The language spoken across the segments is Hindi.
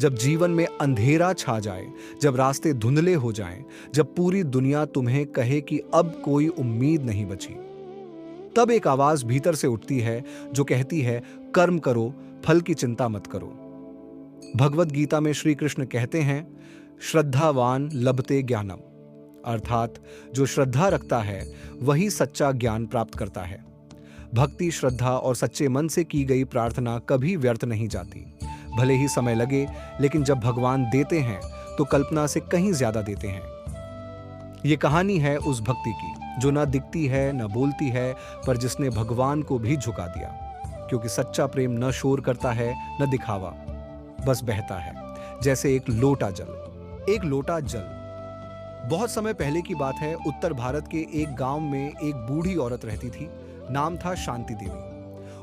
जब जीवन में अंधेरा छा जाए, जब रास्ते धुंधले हो जाएं, जब पूरी दुनिया तुम्हें कहे कि अब कोई उम्मीद नहीं बची, तब एक आवाज भीतर से उठती है जो कहती है, कर्म करो, फल की चिंता मत करो। भगवत गीता में श्री कृष्ण कहते हैं, श्रद्धावान लभते ज्ञानम, अर्थात जो श्रद्धा रखता है वही सच्चा ज्ञान प्राप्त करता है। भक्ति, श्रद्धा और सच्चे मन से की गई प्रार्थना कभी व्यर्थ नहीं जाती। भले ही समय लगे, लेकिन जब भगवान देते हैं तो कल्पना से कहीं ज्यादा देते हैं। ये कहानी है उस भक्ति की जो ना दिखती है, ना बोलती है, पर जिसने भगवान को भी झुका दिया। क्योंकि सच्चा प्रेम न शोर करता है, न दिखावा, बस बहता है, जैसे एक लोटा जल। एक लोटा जल। बहुत समय पहले की बात है। उत्तर भारत के एक गांव में एक बूढ़ी औरत रहती थी। नाम था शांति देवी।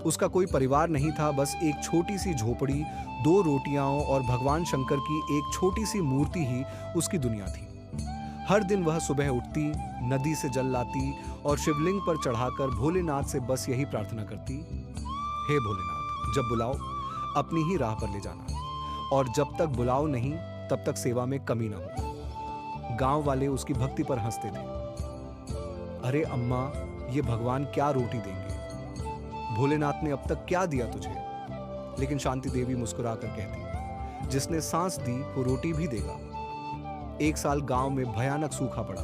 उसका कोई परिवार नहीं था, बस एक छोटी सी झोपड़ी, 2 रोटियां और भगवान शंकर की एक छोटी सी मूर्ति ही उसकी दुनिया थी। हर दिन वह सुबह उठती, नदी से जल लाती और शिवलिंग पर चढ़ाकर भोलेनाथ से बस यही प्रार्थना करती, हे भोलेनाथ, जब बुलाओ अपनी ही राह पर ले जाना, और जब तक बुलाओ नहीं तब तक सेवा में कमी ना हो। गांव वाले उसकी भक्ति पर हंसते थे। अरे अम्मा, ये भगवान क्या रोटी देंगे, भोलेनाथ ने अब तक क्या दिया तुझे। लेकिन शांति देवी मुस्कुराकर कहती, जिसने सांस दी वो रोटी भी देगा। एक साल गांव में भयानक सूखा पड़ा।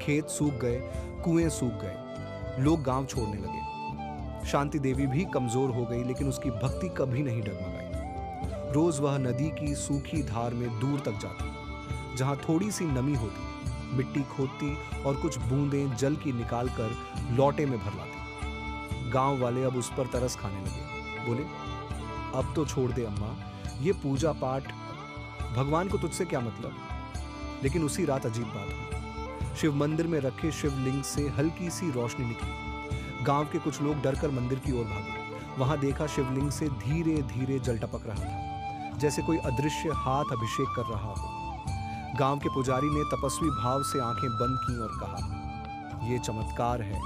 खेत सूख गए, कुएं सूख गए, लोग गांव छोड़ने लगे। शांति देवी भी कमजोर हो गई, लेकिन उसकी भक्ति कभी नहीं डगमगाई। रोज वह नदी की सूखी धार में दूर तक जाती, जहां थोड़ी सी नमी होती, मिट्टी खोदती और कुछ बूंदें जल की निकालकर लोटे में भर लाती। गांव वाले अब उस पर तरस खाने लगे। बोले, अब तो छोड़ दे अम्मा, ये पूजा पाठ, भगवान को तुझसे क्या मतलब। लेकिन उसी रात अजीब बात हुई। शिव मंदिर में रखे शिवलिंग से हल्की सी रोशनी निकली। गांव के कुछ लोग डरकर मंदिर की ओर भागे। वहां देखा शिवलिंग से धीरे धीरे जल टपक रहा था, जैसे कोई अदृश्य हाथ अभिषेक कर रहा हो। गांव के पुजारी ने तपस्वी भाव से आंखें बंद की और कहा, ये चमत्कार है,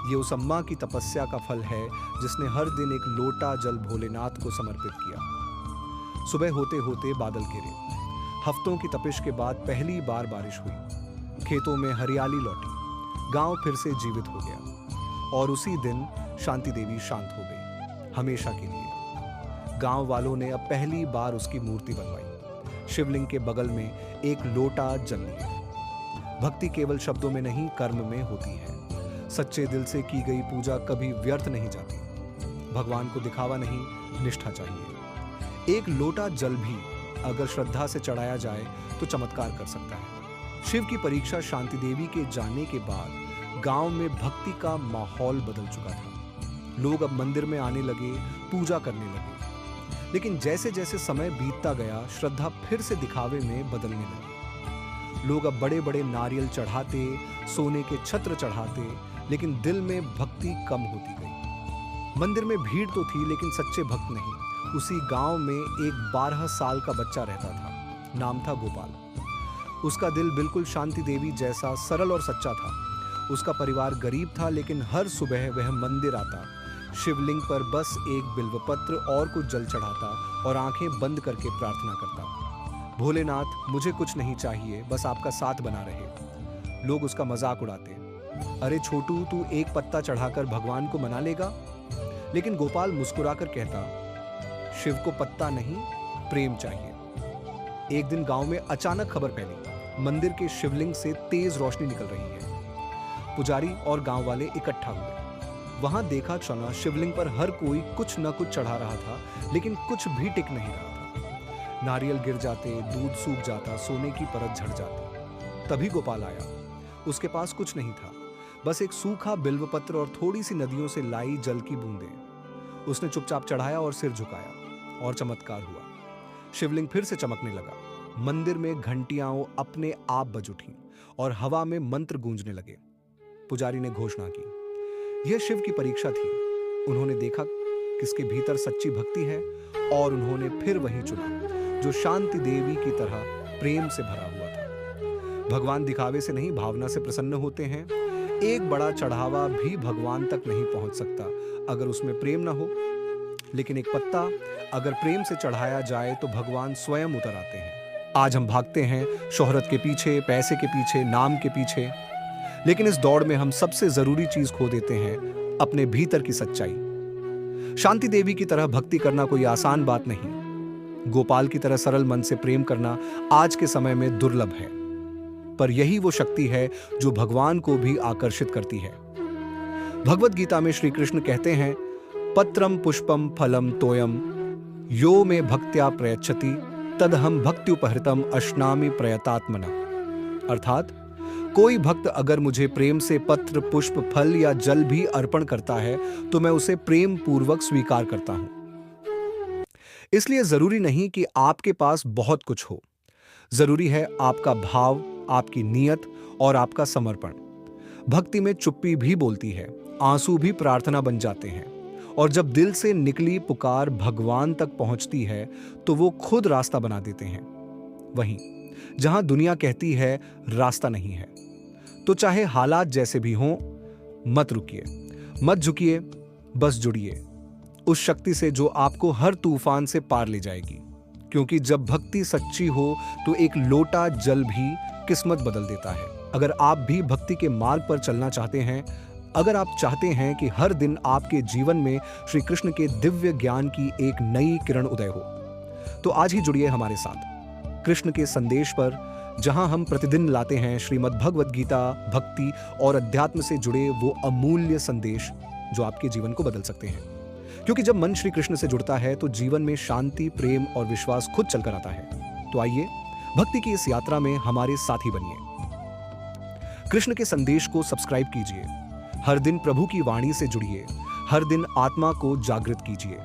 ये उस अम्मा की तपस्या का फल है जिसने हर दिन एक लोटा जल भोलेनाथ को समर्पित किया। सुबह होते होते बादल घिरे। हफ्तों की तपिश के बाद पहली बार बारिश हुई। खेतों में हरियाली लौटी। गांव फिर से जीवित हो गया। और उसी दिन शांति देवी शांत हो गई, हमेशा के लिए। गांव वालों ने अब पहली बार उसकी मूर्ति बनवाई। शिवलिंग के बगल में एक लोटा जल लिया। भक्ति केवल शब्दों में नहीं, कर्म में होती है। सच्चे दिल से की गई पूजा कभी व्यर्थ नहीं जाती। भगवान को दिखावा नहीं, निष्ठा चाहिए। एक लोटा जल भी अगर श्रद्धा से चढ़ाया जाए तो चमत्कार कर सकता है। शिव की परीक्षा शांति देवी के जाने के बाद गांव में भक्ति का माहौल बदल चुका था। लोग अब मंदिर में आने लगे, पूजा करने लगे। लेकिन जैसे जैसे समय बीतता गया, श्रद्धा फिर से दिखावे में बदलने लगी। लोग अब बड़े बड़े नारियल चढ़ाते, सोने के छत्र चढ़ाते, लेकिन दिल में भक्ति कम होती गई। मंदिर में भीड़ तो थी, लेकिन सच्चे भक्त नहीं। उसी गांव में एक 12 साल का बच्चा रहता था। नाम था गोपाल। उसका दिल बिल्कुल शांति देवी जैसा सरल और सच्चा था। उसका परिवार गरीब था, लेकिन हर सुबह वह मंदिर आता, शिवलिंग पर बस एक बिल्वपत्र और कुछ जल चढ़ाता और आंखें बंद करके प्रार्थना करता, भोलेनाथ, मुझे कुछ नहीं चाहिए, बस आपका साथ बना रहे। लोग उसका मजाक उड़ाते, अरे छोटू, तू एक पत्ता चढ़ाकर भगवान को मना लेगा। लेकिन गोपाल मुस्कुराकर कहता, शिव को पत्ता नहीं, प्रेम चाहिए। एक दिन गांव में अचानक खबर फैली, मंदिर के शिवलिंग से तेज रोशनी निकल रही है। पुजारी और गांव वाले इकट्ठा हुए। वहां देखा चला, शिवलिंग पर हर कोई कुछ न कुछ चढ़ा रहा था, लेकिन कुछ भी टिक नहीं रहा था। नारियल गिर जाते, दूध सूख जाता, सोने की परत झड़ जाती। तभी गोपाल आया। उसके पास कुछ नहीं था, बस एक सूखा बिल्वपत्र और थोड़ी सी नदियों से लाई जल की बूंदें। उसने चुपचाप चढ़ाया और सिर झुकाया, और चमत्कार हुआ। शिवलिंग फिर से चमकने लगा। मंदिर में घंटियां अपने आप बज उठीं और हवा में मंत्र गूंजने लगे। पुजारी ने घोषणा की, यह शिव की परीक्षा थी। उन्होंने देखा किसके भीतर सच्ची भक्ति है, और उन्होंने फिर वही चुना जो शांति देवी की तरह प्रेम से भरा हुआ था। भगवान दिखावे से नहीं, भावना से प्रसन्न होते हैं। एक बड़ा चढ़ावा भी भगवान तक नहीं पहुंच सकता अगर उसमें प्रेम ना हो। लेकिन एक पत्ता अगर प्रेम से चढ़ाया जाए तो भगवान स्वयं उतर आते हैं। आज हम भागते हैं शोहरत के पीछे, पैसे के पीछे, नाम के पीछे, लेकिन इस दौड़ में हम सबसे जरूरी चीज खो देते हैं, अपने भीतर की सच्चाई। शांति देवी की तरह भक्ति करना कोई आसान बात नहीं। गोपाल की तरह सरल मन से प्रेम करना आज के समय में दुर्लभ है, पर यही वो शक्ति है जो भगवान को भी आकर्षित करती है। भगवत गीता में श्री कृष्ण कहते हैं, पत्रम पुष्पम फलम तोयम यो में भक्त्या प्रयच्छति तदहम भक्त्युपहृतम अश्नामि प्रयतात्मना। अर्थात कोई भक्त अगर मुझे प्रेम से पत्र, पुष्प, फल या जल भी अर्पण करता है तो मैं उसे प्रेम पूर्वक स्वीकार करता हूं। इसलिए जरूरी नहीं कि आपके पास बहुत कुछ हो, जरूरी है आपका भाव, आपकी नीयत और आपका समर्पण। भक्ति में चुप्पी भी बोलती है, आंसू भी प्रार्थना बन जाते हैं, और जब दिल से निकली पुकार भगवान तक पहुंचती है तो वो खुद रास्ता बना देते हैं। वहीं जहां दुनिया कहती है रास्ता नहीं है, तो चाहे हालात जैसे भी हों, मत रुकिए, मत झुकिए, बस जुड़िए उस शक्ति से जो आपको हर तूफान से पार ले जाएगी। क्योंकि जब भक्ति सच्ची हो तो एक लोटा जल भी किस्मत बदल देता है। अगर आप भी भक्ति के मार्ग पर चलना चाहते हैं, अगर आप चाहते हैं कि हर दिन आपके जीवन में श्री कृष्ण के दिव्य ज्ञान की एक नई किरण उदय हो, तो आज ही जुड़िए हमारे साथ कृष्ण के संदेश पर, जहां हम प्रतिदिन लाते हैं श्रीमद् भगवत गीता, भक्ति और अध्यात्म से जुड़े वो अमूल्य संदेश जो आपके जीवन को बदल सकते हैं। क्योंकि जब मन श्री कृष्ण से जुड़ता है तो जीवन में शांति, प्रेम और विश्वास खुद चलकर आता है। तो आइए भक्ति की इस यात्रा में हमारे साथी बनिए। कृष्ण के संदेश को सब्सक्राइब कीजिए, हर दिन प्रभु की वाणी से जुड़िए, हर दिन आत्मा को जागृत कीजिए।